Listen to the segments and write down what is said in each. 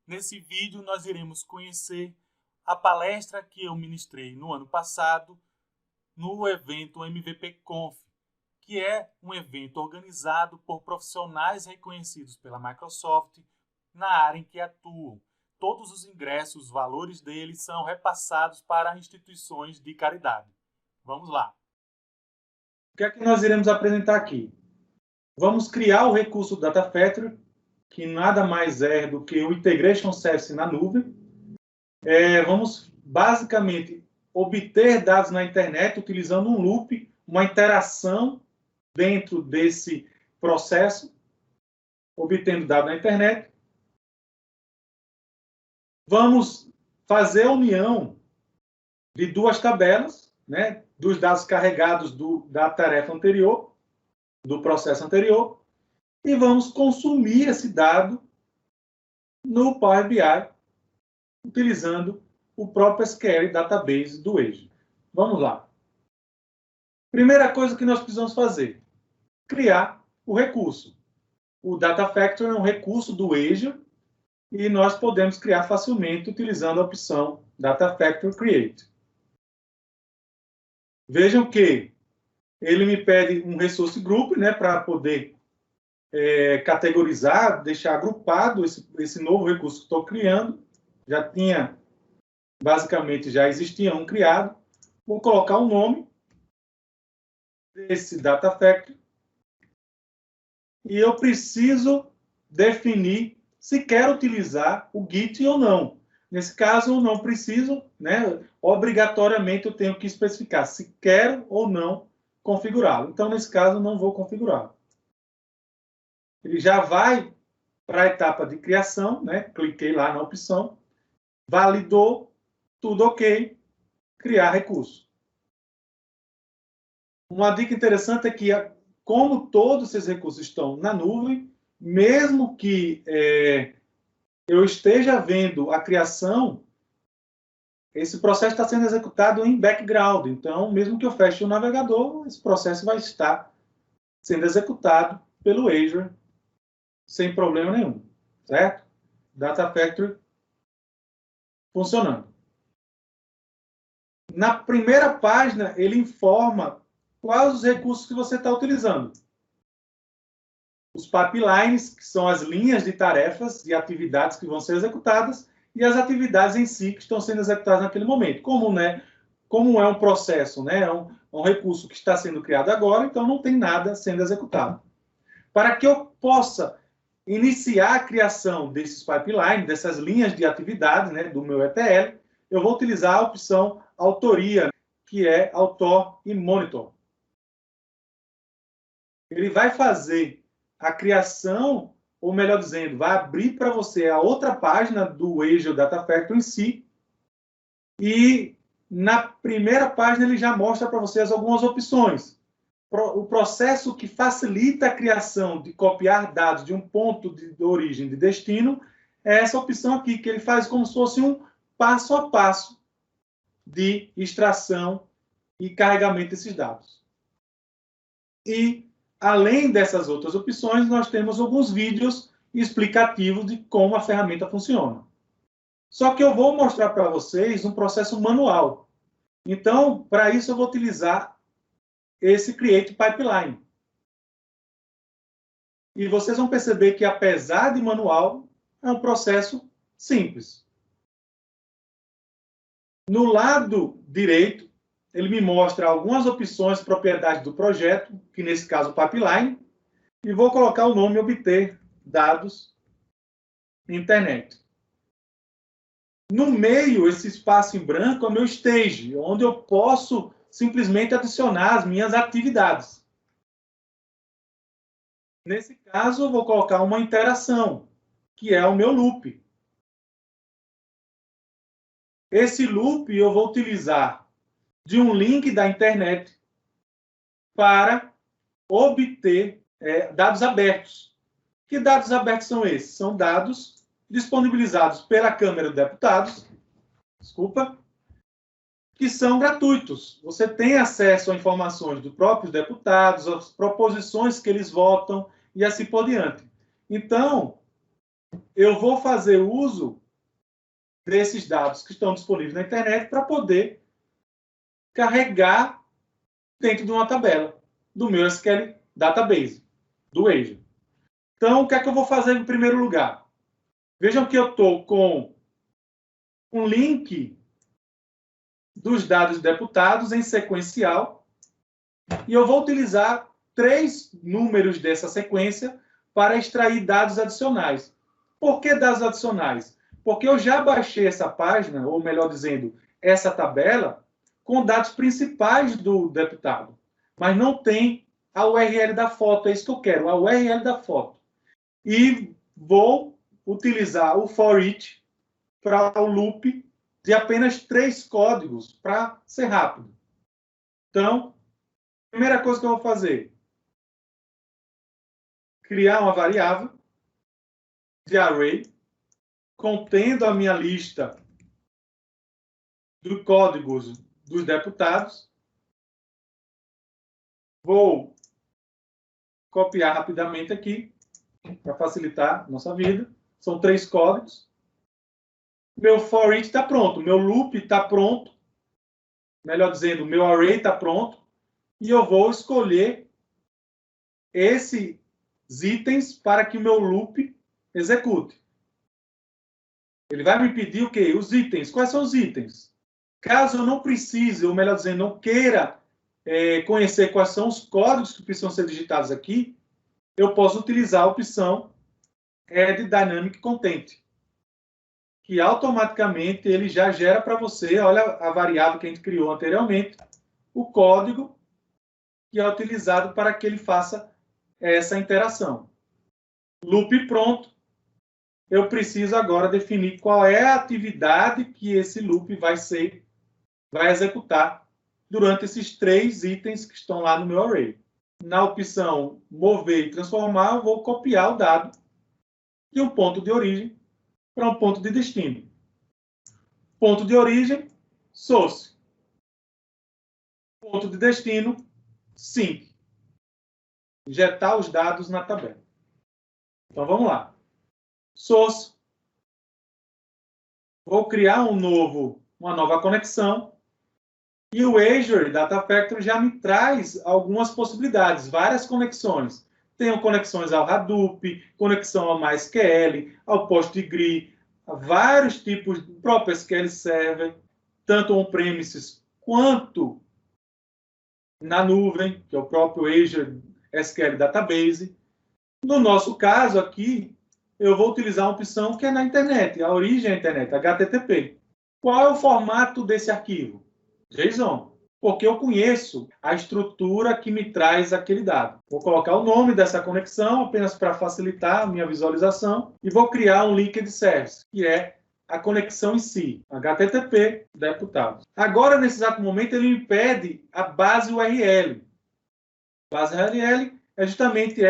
Nesse vídeo, nós iremos conhecer a palestra que eu ministrei no ano passado no evento MVP Conf, que é um evento organizado por profissionais reconhecidos pela Microsoft na área em que atuam. Todos os ingressos, os valores deles são repassados para instituições de caridade. Vamos lá. O que é que nós iremos apresentar aqui? Vamos criar o recurso Data Factory, que nada mais é do que o Integration Service na nuvem. Vamos, basicamente, obter dados na internet utilizando um loop, uma interação dentro desse processo, obtendo dados na internet. Vamos fazer a união de duas tabelas, né, dos dados carregados da tarefa anterior, do processo anterior, e vamos consumir esse dado no Power BI, utilizando o próprio SQL Database do Azure. Vamos lá. Primeira coisa que nós precisamos fazer, criar o recurso. O Data Factory é um recurso do Azure e nós podemos criar facilmente utilizando a opção Data Factory Create. Vejam que ele me pede um resource group, né, para poder categorizar, deixar agrupado esse novo recurso que estou criando. Já tinha, basicamente, já existia um criado. Vou colocar um nome desse Data Factory e eu preciso definir se quero utilizar o Git ou não. Nesse caso, eu não preciso, né? Obrigatoriamente, eu tenho que especificar se quero ou não configurá-lo. Então, nesse caso, eu não vou configurá-lo. Ele já vai para a etapa de criação, né? Cliquei lá na opção, validou, tudo ok, criar recurso. Uma dica interessante é que, como todos esses recursos estão na nuvem, mesmo que eu esteja vendo a criação, esse processo está sendo executado em background. Então, mesmo que eu feche o navegador, esse processo vai estar sendo executado pelo Azure sem problema nenhum, certo? Data Factory funcionando. Na primeira página, ele informa quais os recursos que você está utilizando. Os pipelines, que são as linhas de tarefas e atividades que vão ser executadas, e as atividades em si que estão sendo executadas naquele momento. Como é um processo, né? É um recurso que está sendo criado agora, então não tem nada sendo executado. Para que eu possa iniciar a criação desses pipelines, dessas linhas de atividades, né, do meu ETL, eu vou utilizar a opção autoria, que é author e monitor. Ele vai fazer a criação, ou melhor dizendo, vai abrir para você a outra página do Azure Data Factory em si, e na primeira página ele já mostra para vocês algumas opções. O processo que facilita a criação de copiar dados de um ponto de origem de destino é essa opção aqui, que ele faz como se fosse um passo a passo de extração e carregamento desses dados. E, além dessas outras opções, nós temos alguns vídeos explicativos de como a ferramenta funciona. Só que eu vou mostrar para vocês um processo manual. Então, para isso, eu vou utilizar esse Create Pipeline. E vocês vão perceber que, apesar de manual, é um processo simples. No lado direito, ele me mostra algumas opções, propriedades do projeto, que nesse caso, Pipeline, e vou colocar o nome obter dados internet. No meio, esse espaço em branco é o meu stage, onde eu posso simplesmente adicionar as minhas atividades. Nesse caso, eu vou colocar uma interação, que é o meu loop. Esse loop eu vou utilizar de um link da internet para obter dados abertos. Que dados abertos são esses? São dados disponibilizados pela Câmara de Deputados, que são gratuitos. Você tem acesso a informações dos próprios deputados, as proposições que eles votam e assim por diante. Então, eu vou fazer uso desses dados que estão disponíveis na internet para poder carregar dentro de uma tabela do meu SQL Database, do Azure. Então, o que é que eu vou fazer em primeiro lugar? Vejam que eu estou com um link dos dados deputados em sequencial e eu vou utilizar 3 números dessa sequência para extrair dados adicionais. Por que dados adicionais? Porque eu já baixei essa página, ou melhor dizendo, essa tabela, com dados principais do deputado, mas não tem a URL da foto, é isso que eu quero, a URL da foto. E vou utilizar o for each para o loop de apenas 3 códigos para ser rápido. Então, primeira coisa que eu vou fazer, criar uma variável de array contendo a minha lista de códigos dos deputados. Vou copiar rapidamente aqui para facilitar a nossa vida. São 3 códigos. Meu for each está pronto, meu loop está pronto. Melhor dizendo, meu array está pronto. E eu vou escolher esses itens para que o meu loop execute. Ele vai me pedir o quê? Os itens. Quais são os itens? Caso eu não precise, ou melhor dizendo, não queira conhecer quais são os códigos que precisam ser digitados aqui, eu posso utilizar a opção Add Dynamic Content, que automaticamente ele já gera para você, olha a variável que a gente criou anteriormente, o código que é utilizado para que ele faça essa interação. Loop pronto. Eu preciso agora definir qual é a atividade que esse loop vai executar durante esses 3 itens que estão lá no meu array. Na opção mover e transformar, eu vou copiar o dado de um ponto de origem para um ponto de destino. Ponto de origem, source. Ponto de destino, sync. Injetar os dados na tabela. Então, vamos lá. Source. Vou criar uma nova conexão. E o Azure Data Factory já me traz algumas possibilidades, várias conexões. Tenho conexões ao Hadoop, conexão ao MySQL, ao PostgreSQL, a vários tipos, do próprio SQL Server, tanto on-premises quanto na nuvem, que é o próprio Azure SQL Database. No nosso caso aqui, eu vou utilizar uma opção que é na internet, a origem é a internet, HTTP. Qual é o formato desse arquivo? JSON, porque eu conheço a estrutura que me traz aquele dado. Vou colocar o nome dessa conexão apenas para facilitar a minha visualização e vou criar um linked service, que é a conexão em si, HTTP deputados. Agora, nesse exato momento, ele me pede a base URL. Base URL é justamente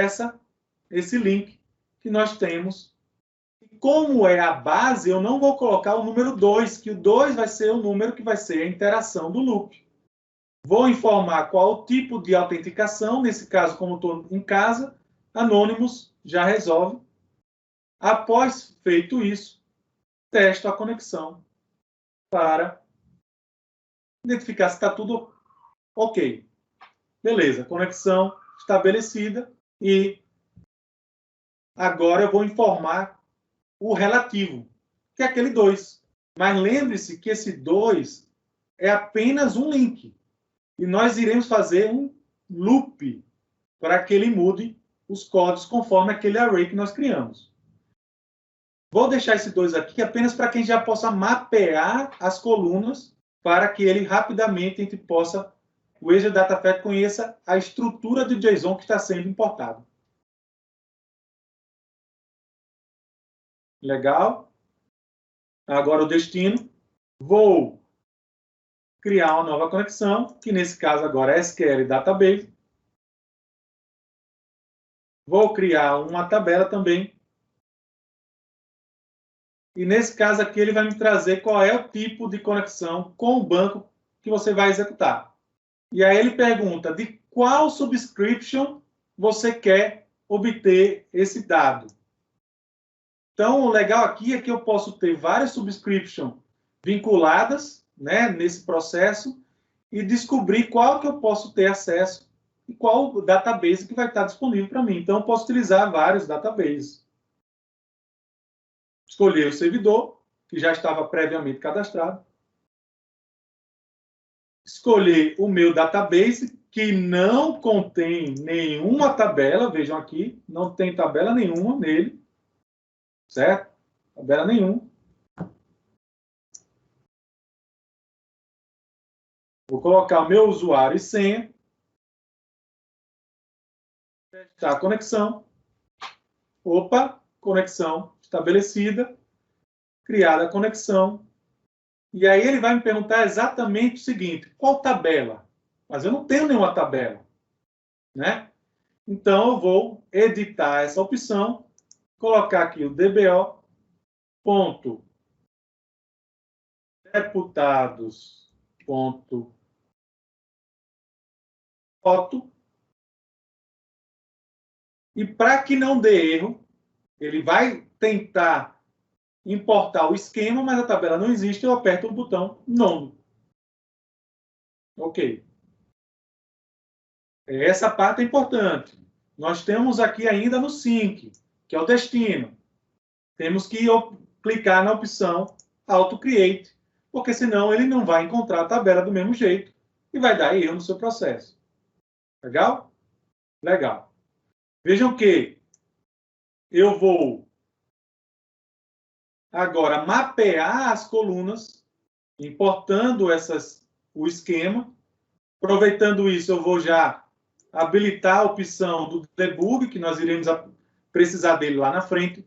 esse link que nós temos. Como é a base, eu não vou colocar o número 2, que o 2 vai ser o número que vai ser a interação do loop. Vou informar qual o tipo de autenticação, nesse caso, como estou em casa, Anonymous já resolve. Após feito isso, testo a conexão para identificar se está tudo ok. Beleza, conexão estabelecida e agora eu vou informar o relativo, que é aquele 2. Mas lembre-se que esse 2 é apenas um link. E nós iremos fazer um loop para que ele mude os códigos conforme aquele array que nós criamos. Vou deixar esse 2 aqui apenas para que a gente já possa mapear as colunas para que ele rapidamente a gente possa, o Azure Data Factory conheça a estrutura de JSON que está sendo importado. Legal? Agora o destino. Vou criar uma nova conexão, que nesse caso agora é SQL Database. Vou criar uma tabela também. E nesse caso aqui ele vai me trazer qual é o tipo de conexão com o banco que você vai executar. E aí ele pergunta de qual subscription você quer obter esse dado. Então, o legal aqui é que eu posso ter várias subscriptions vinculadas, né, nesse processo e descobrir qual que eu posso ter acesso e qual o database que vai estar disponível para mim. Então, eu posso utilizar vários databases. Escolher o servidor, que já estava previamente cadastrado. Escolher o meu database, que não contém nenhuma tabela, vejam aqui, não tem tabela nenhuma nele, certo? Tabela nenhuma. Vou colocar o meu usuário e senha. Testar a conexão. Opa, conexão estabelecida. Criada a conexão. E aí ele vai me perguntar exatamente o seguinte, qual tabela? Mas eu não tenho nenhuma tabela, né? Então, eu vou editar essa opção, colocar aqui o dbo.deputados.foto. E para que não dê erro, ele vai tentar importar o esquema, mas a tabela não existe, eu aperto o botão nono. Ok. Essa parte é importante. Nós temos aqui ainda no sync, que é o destino. Temos que clicar na opção Auto Create, porque senão ele não vai encontrar a tabela do mesmo jeito e vai dar erro no seu processo. Legal? Legal. Vejam que eu vou agora mapear as colunas, importando o esquema. Aproveitando isso, eu vou já habilitar a opção do debug, que nós iremos precisar dele lá na frente.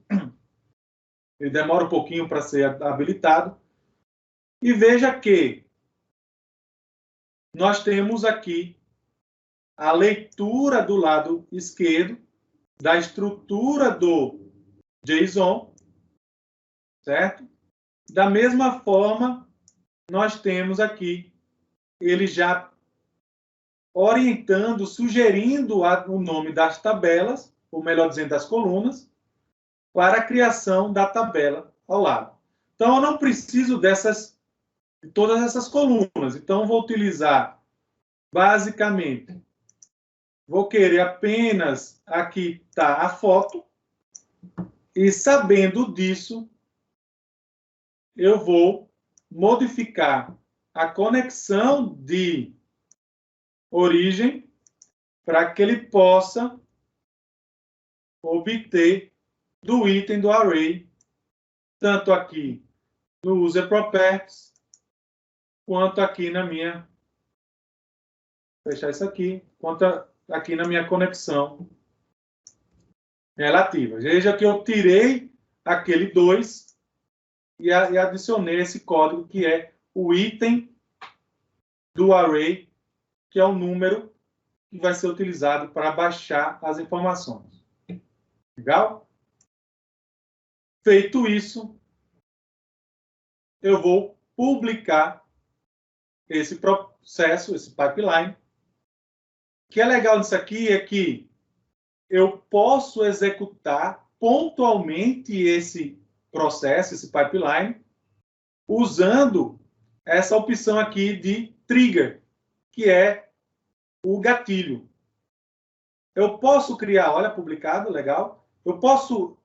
Ele demora um pouquinho para ser habilitado. E veja que nós temos aqui a leitura do lado esquerdo da estrutura do JSON, certo? Da mesma forma, nós temos aqui ele já orientando, sugerindo o nome das tabelas, ou melhor dizendo, das colunas, para a criação da tabela ao lado. Então, eu não preciso de todas essas colunas. Então, vou utilizar, basicamente, vou querer apenas, aqui está a foto, e sabendo disso, eu vou modificar a conexão de origem para que ele possa obter do item do array, tanto aqui no User Properties, quanto aqui na minha, vou fechar isso aqui, quanto aqui na minha conexão relativa. Veja que eu tirei aquele 2 e adicionei esse código que é o item do array, que é o número que vai ser utilizado para baixar as informações. Legal? Feito isso, eu vou publicar esse processo, esse pipeline. O que é legal nisso aqui é que eu posso executar pontualmente esse processo, esse pipeline, usando essa opção aqui de trigger, que é o gatilho. Eu posso criar, olha, publicado, legal. Eu posso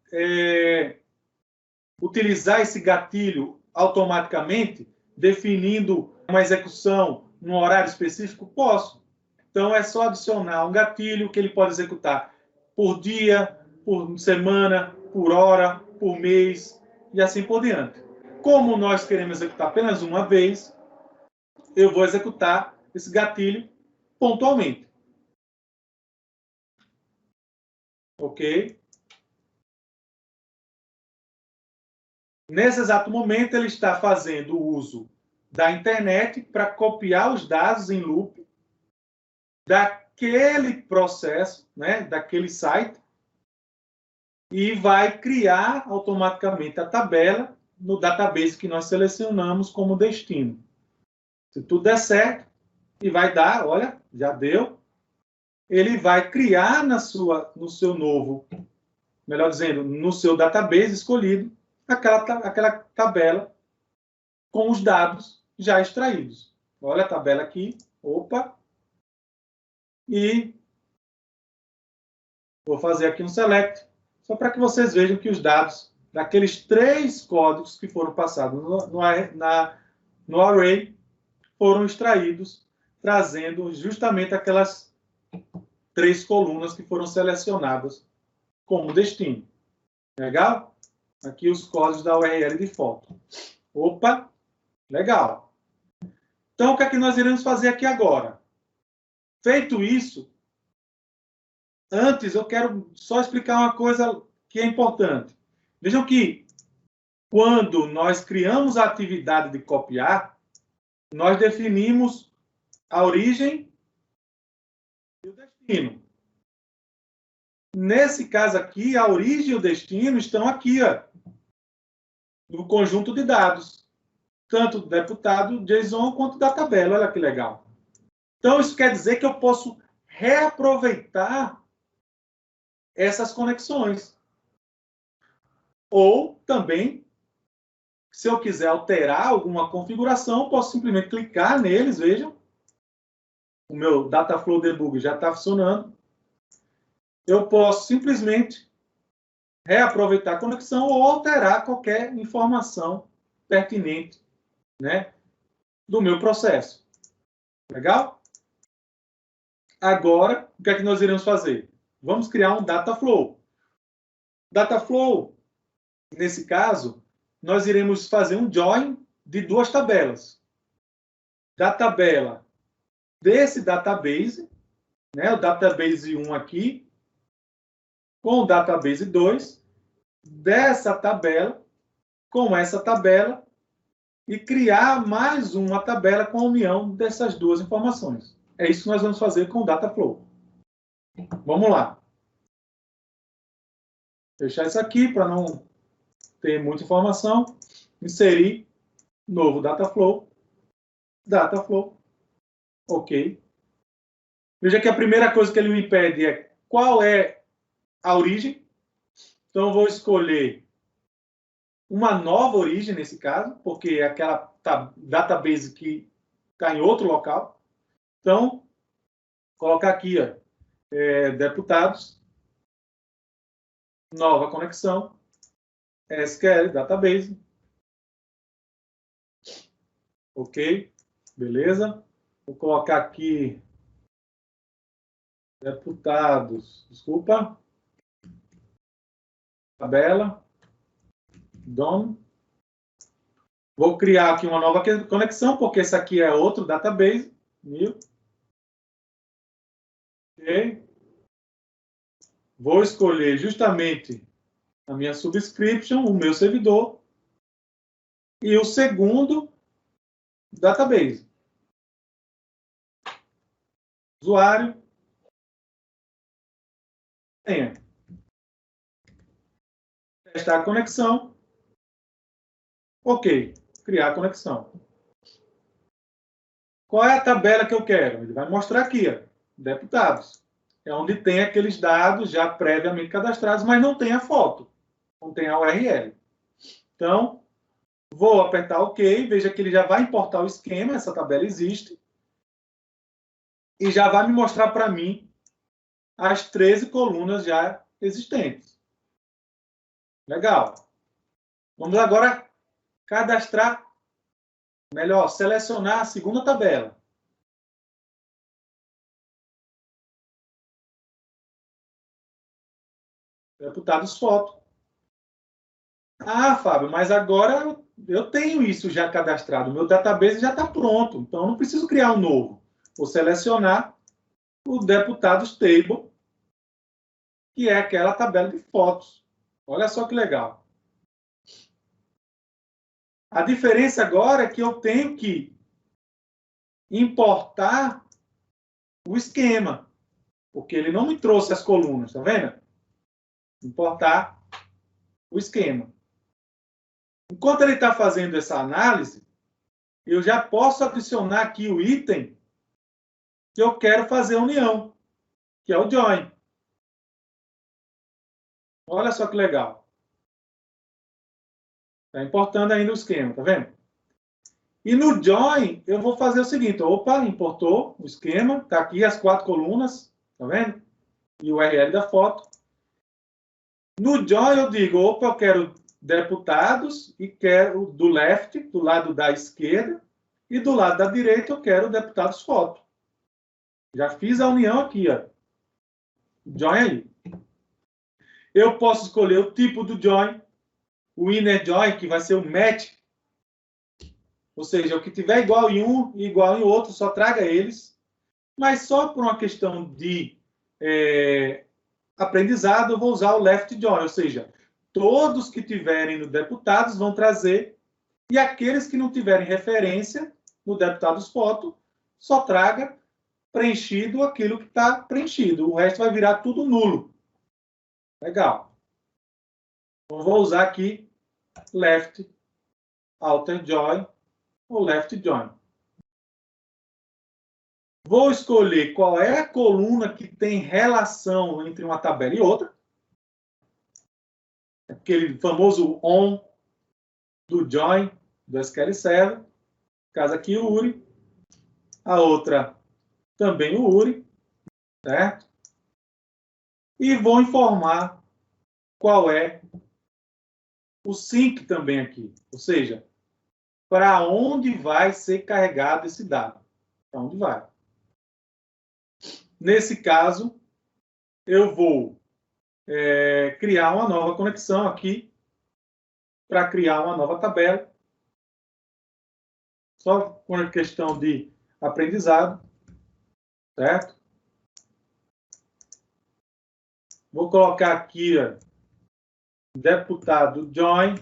utilizar esse gatilho automaticamente, definindo uma execução num horário específico? Posso. Então, é só adicionar um gatilho que ele pode executar por dia, por semana, por hora, por mês e assim por diante. Como nós queremos executar apenas uma vez, eu vou executar esse gatilho pontualmente. Ok? Nesse exato momento, ele está fazendo uso da internet para copiar os dados em loop daquele processo, né, daquele site, e vai criar automaticamente a tabela no database que nós selecionamos como destino. Se tudo der certo, e vai dar, olha, já deu, ele vai criar no seu novo melhor dizendo, no seu database escolhido, aquela tabela com os dados já extraídos. Olha a tabela aqui, opa, e vou fazer aqui um select, só para que vocês vejam que os dados daqueles 3 códigos que foram passados no array foram extraídos, trazendo justamente aquelas 3 colunas que foram selecionadas como destino. Legal? Aqui os códigos da URL de foto. Opa, legal. Então, o que é que nós iremos fazer aqui agora? Feito isso, antes eu quero só explicar uma coisa que é importante. Vejam que quando nós criamos a atividade de copiar, nós definimos a origem e o destino. Nesse caso aqui, a origem e o destino estão aqui, ó, no conjunto de dados, tanto do deputado JSON quanto da tabela. Olha que legal. Então, isso quer dizer que eu posso reaproveitar essas conexões. Ou também, se eu quiser alterar alguma configuração, posso simplesmente clicar neles, vejam. O meu Dataflow Debug já está funcionando. Eu posso simplesmente reaproveitar a conexão ou alterar qualquer informação pertinente, né, do meu processo. Legal? Agora, o que é que nós iremos fazer? Vamos criar um Dataflow. Dataflow, nesse caso, nós iremos fazer um join de 2 tabelas. Da tabela desse database, né, o database 1 aqui, com o database 2, dessa tabela, com essa tabela, e criar mais uma tabela com a união dessas 2 informações. É isso que nós vamos fazer com o Dataflow. Vamos lá. Fechar isso aqui para não ter muita informação. Inserir novo Dataflow. Dataflow. Ok. Veja que a primeira coisa que ele me pede é qual é a origem. Então, eu vou escolher uma nova origem nesse caso, porque é aquela database que está em outro local. Então, colocar aqui, ó, deputados, nova conexão, SQL, database. Ok, beleza. Vou colocar aqui deputados, desculpa, tabela, DOM. Vou criar aqui uma nova conexão, porque esse aqui é outro database, new. Ok. Vou escolher justamente a minha subscription, o meu servidor, e o segundo database. Usuário, senha. Testar a conexão. Ok, criar a conexão. Qual é a tabela que eu quero? Ele vai mostrar aqui, ó, deputados. É onde tem aqueles dados já previamente cadastrados, mas não tem a foto, não tem a URL. Então, vou apertar OK, veja que ele já vai importar o esquema, essa tabela existe, e já vai me mostrar para mim as 13 colunas já existentes. Legal. Vamos agora cadastrar, melhor, selecionar a segunda tabela. Deputados foto. Ah, Fábio, mas agora eu tenho isso já cadastrado. O meu database já está pronto, então eu não preciso criar um novo. Vou selecionar o deputados table, que é aquela tabela de fotos. Olha só que legal. A diferença agora é que eu tenho que importar o esquema, porque ele não me trouxe as colunas, tá vendo? Importar o esquema. Enquanto ele está fazendo essa análise, eu já posso adicionar aqui o item que eu quero fazer a união, que é o join. Olha só que legal. Está importando ainda o esquema, tá vendo? E no join, eu vou fazer o seguinte. Opa, importou o esquema. Está aqui as 4 colunas, tá vendo? E o URL da foto. No join, eu digo, opa, eu quero deputados e quero do left, do lado da esquerda, e do lado da direita eu quero deputados foto. Já fiz a união aqui, ó. Join aí. Eu posso escolher o tipo do join, o inner join, que vai ser o match. Ou seja, o que tiver igual em um e igual em outro, só traga eles. Mas só por uma questão de aprendizado, eu vou usar o left join. Ou seja, todos que tiverem no deputados vão trazer, e aqueles que não tiverem referência no deputados foto, só traga preenchido aquilo que está preenchido. O resto vai virar tudo nulo. Legal. Então, vou usar aqui left outer join ou left join. Vou escolher qual é a coluna que tem relação entre uma tabela e outra. Aquele famoso on do join do SQL Server. No caso aqui, o URI. A outra também o URI. Certo? E vou informar qual é o sync também aqui. Ou seja, para onde vai ser carregado esse dado. Para onde vai. Nesse caso, eu vou criar uma nova conexão aqui para criar uma nova tabela. Só com a questão de aprendizado. Certo? Vou colocar aqui, ó, deputado join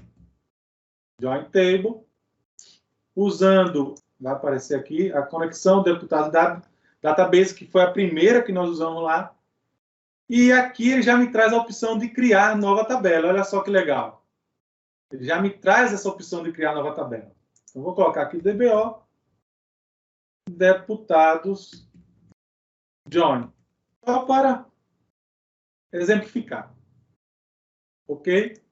table, usando, vai aparecer aqui, a conexão deputado database, que foi a primeira que nós usamos lá. E aqui ele já me traz a opção de criar nova tabela. Olha só que legal. Ele já me traz essa opção de criar nova tabela. Então, vou colocar aqui DBO, deputados join. Só para exemplificar. Ok?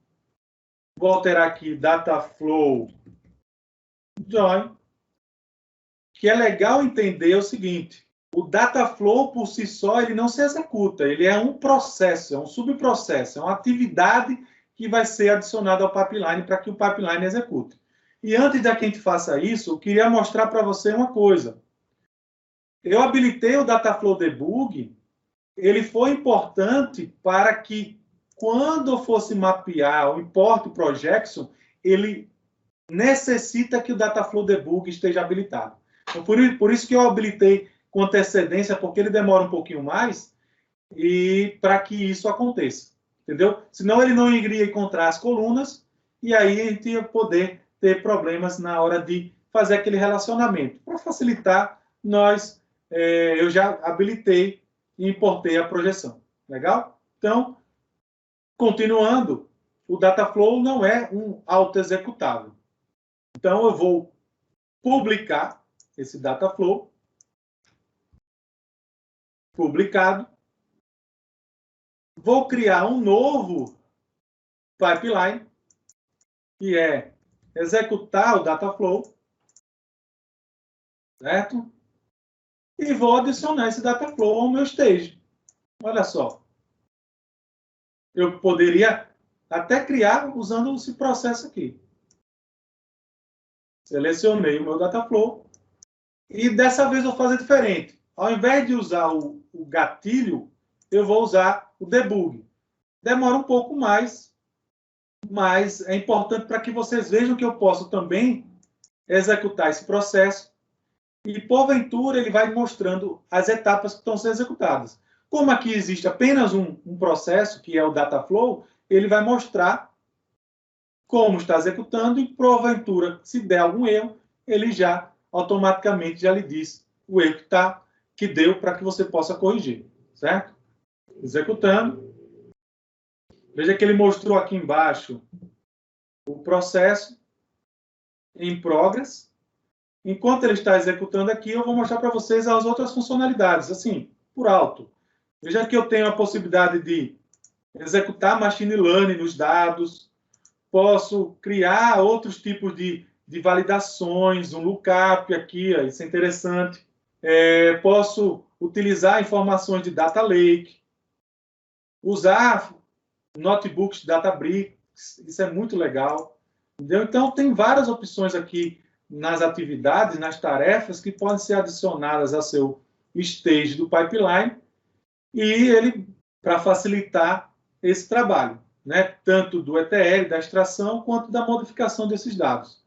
Vou alterar aqui Dataflow Join. Que é legal entender o seguinte. O Dataflow, por si só, ele não se executa. Ele é um processo, é um subprocesso, é uma atividade que vai ser adicionada ao pipeline para que o pipeline execute. E antes de que a gente faça isso, eu queria mostrar para você uma coisa. Eu habilitei o Dataflow Debug. Ele foi importante para que, quando eu fosse mapear o import projection, ele necessita que o Dataflow Debug esteja habilitado. Então, por isso que eu habilitei com antecedência, porque ele demora um pouquinho mais, e para que isso aconteça. Entendeu? Senão ele não iria encontrar as colunas, e aí a gente ia poder ter problemas na hora de fazer aquele relacionamento. Para facilitar, eu já habilitei e importei a projeção. Legal? Então, continuando, o Dataflow não é um auto-executável. Então, eu vou publicar esse Dataflow. Publicado. Vou criar um novo pipeline, que é executar o Dataflow. Certo? E vou adicionar esse Dataflow ao meu stage. Olha só. Eu poderia até criar usando esse processo aqui. Selecionei o meu Dataflow. E dessa vez eu vou fazer diferente. Ao invés de usar o gatilho, eu vou usar o debug. Demora um pouco mais, mas é importante para que vocês vejam que eu posso também executar esse processo. E, porventura, ele vai mostrando as etapas que estão sendo executadas. Como aqui existe apenas um processo, que é o Dataflow, ele vai mostrar como está executando e, porventura, se der algum erro, ele já automaticamente já lhe diz o erro que deu para que você possa corrigir. Certo? Executando. Veja que ele mostrou aqui embaixo o processo em progress. Enquanto ele está executando aqui, eu vou mostrar para vocês as outras funcionalidades, assim, por alto. Veja que eu tenho a possibilidade de executar machine learning nos dados, posso criar outros tipos de validações, um lookup aqui, ó, isso é interessante. Posso utilizar informações de data lake, usar notebooks de Databricks, isso é muito legal. Entendeu? Então, tem várias opções aqui nas atividades, nas tarefas, que podem ser adicionadas ao seu stage do pipeline, e ele, para facilitar esse trabalho, né? Tanto do ETL, da extração, quanto da modificação desses dados.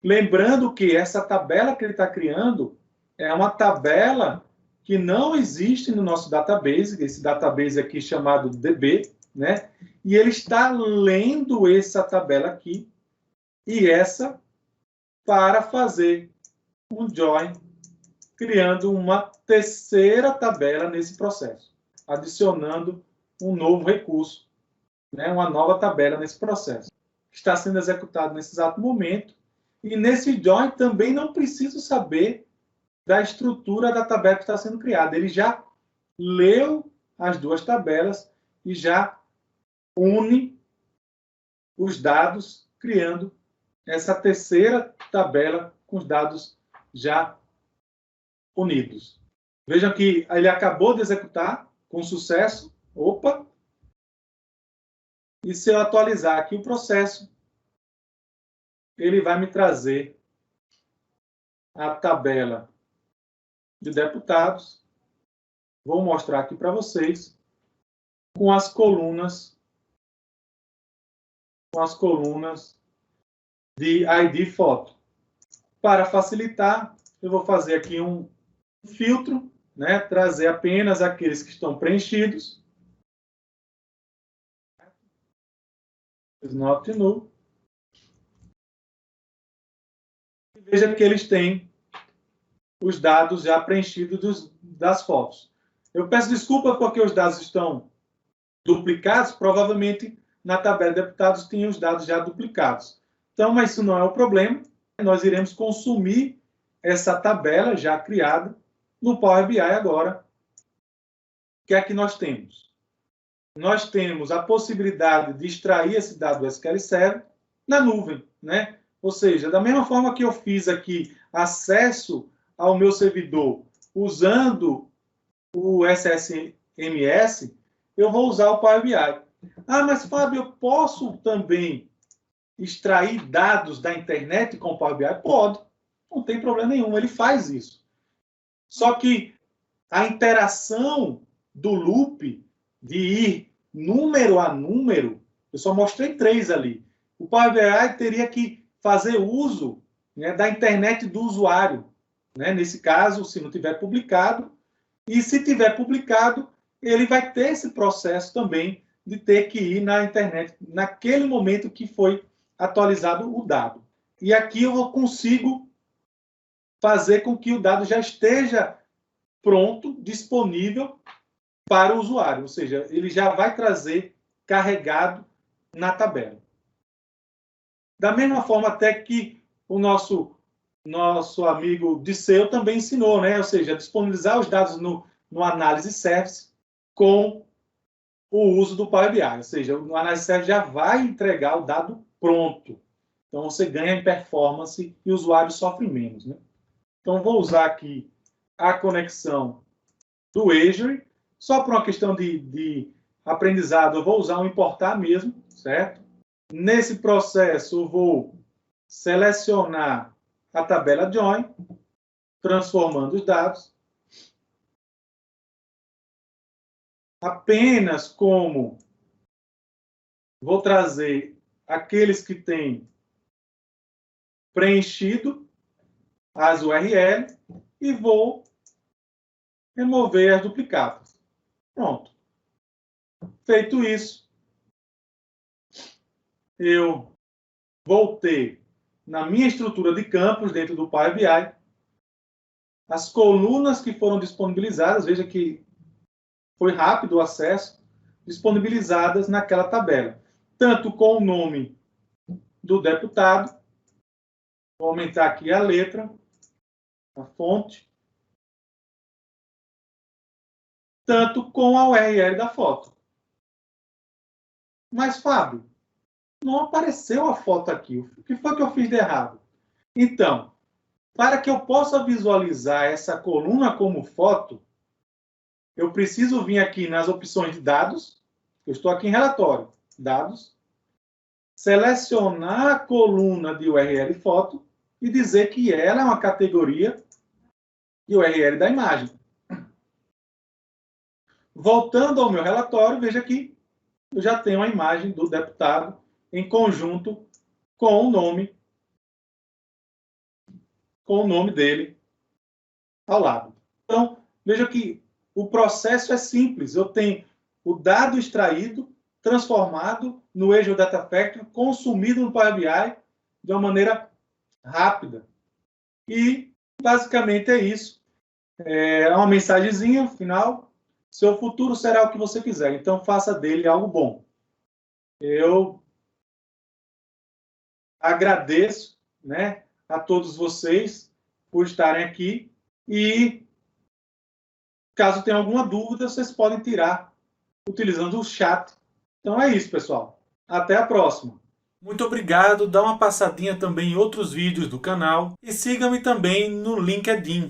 Lembrando que essa tabela que ele está criando é uma tabela que não existe no nosso database, esse database aqui chamado DB, né? E ele está lendo essa tabela aqui e essa para fazer um join, criando uma terceira tabela nesse processo, adicionando um novo recurso, né? Uma nova tabela nesse processo. Está sendo executado nesse exato momento. E nesse join também não preciso saber da estrutura da tabela que está sendo criada. Ele já leu as duas tabelas e já une os dados, criando essa terceira tabela com os dados já unidos. Vejam que ele acabou de executar com sucesso. Opa! E se eu atualizar aqui o processo, ele vai me trazer a tabela de deputados. Vou mostrar aqui para vocês com as colunas de ID foto. Para facilitar, eu vou fazer aqui um filtro, né? Trazer apenas aqueles que estão preenchidos. Not null. E veja que eles têm os dados já preenchidos das fotos. Eu peço desculpa porque os dados estão duplicados, provavelmente na tabela de deputados tinha os dados já duplicados. Então, mas isso não é o problema. Nós iremos consumir essa tabela já criada no Power BI agora. O que é que nós temos? Nós temos a possibilidade de extrair esse dado do SQL Server na nuvem, né? Ou seja, da mesma forma que eu fiz aqui acesso ao meu servidor usando o SSMS, eu vou usar o Power BI. Ah, mas Fábio, eu posso também extrair dados da internet com o Power BI? Pode, não tem problema nenhum, ele faz isso. Só que a interação do loop de ir número a número, eu só mostrei 3 ali. O Power BI teria que fazer uso, né, da internet do usuário, né? Nesse caso, se não tiver publicado, e se tiver publicado, ele vai ter esse processo também de ter que ir na internet naquele momento que foi atualizado o dado. E aqui eu consigo fazer com que o dado já esteja pronto, disponível para o usuário, ou seja, ele já vai trazer carregado na tabela. Da mesma forma até que o nosso amigo Disseu também ensinou, né? Ou seja, disponibilizar os dados no Análise Service com o uso do Power BI, ou seja, o Análise Service já vai entregar o dado pronto. Então, você ganha em performance e o usuário sofre menos, né? Então, vou usar aqui a conexão do Azure. Só por uma questão de aprendizado, eu vou usar um importar mesmo, certo? Nesse processo, eu vou selecionar a tabela join, transformando os dados. Apenas como vou trazer aqueles que têm preenchido as URL e vou remover as duplicadas. Pronto. Feito isso, eu vou ter na minha estrutura de campos dentro do Power BI as colunas que foram disponibilizadas, veja que foi rápido o acesso, disponibilizadas naquela tabela. Tanto com o nome do deputado, vou aumentar aqui a letra, a fonte, tanto com a URL da foto. Mas, Fábio, não apareceu a foto aqui. O que foi que eu fiz de errado? Então, para que eu possa visualizar essa coluna como foto, eu preciso vir aqui nas opções de dados. Eu estou aqui em relatório, dados, selecionar a coluna de URL foto e dizer que ela é uma categoria de URL da imagem. Voltando ao meu relatório, veja que eu já tenho a imagem do deputado em conjunto com o nome dele ao lado. Então, veja que o processo é simples. Eu tenho o dado extraído, transformado no Azure Data Factory, consumido no Power BI de uma maneira rápida. E, basicamente, é isso. É uma mensagenzinha final. Seu futuro será o que você quiser. Então, faça dele algo bom. Eu agradeço, né, a todos vocês por estarem aqui e caso tenha alguma dúvida, vocês podem tirar utilizando o chat. Então é isso, pessoal. Até a próxima. Muito obrigado, dá uma passadinha também em outros vídeos do canal e siga-me também no LinkedIn.